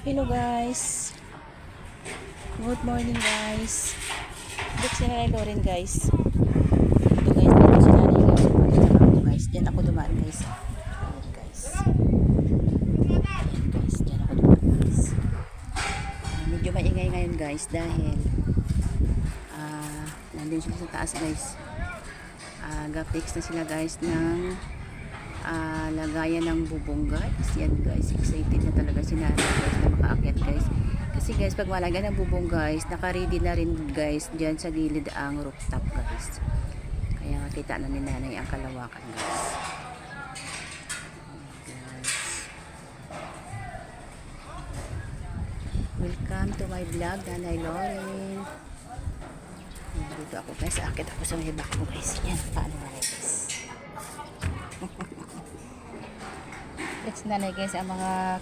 Hello guys. Good morning guys. Dito si Nanay Loren guys. Ito guys, dito si Nanay guys. Guys, diyan ako dumaan guys. Ayan guys. Ayan guys, diyan ako dumaan guys. Medyo maingay ngayon guys dahil nandun sila sa taas guys. Ga-fix na sila guys ng lagayan ng bubong guys. Yan guys, excited na talaga si Nanay guys na makaakyat guys. Kasi guys, pag malagyan ng bubong guys, naka-ready na rin guys dyan sa gilid ang rooftop guys. Kaya makita na ni Nanay ang kalawakan guys. Welcome to my vlog, Nanay Loren. Dito ako guys, akit ako sa may back ko guys. Yan, paano na guys. Let's Nanay guys ang mga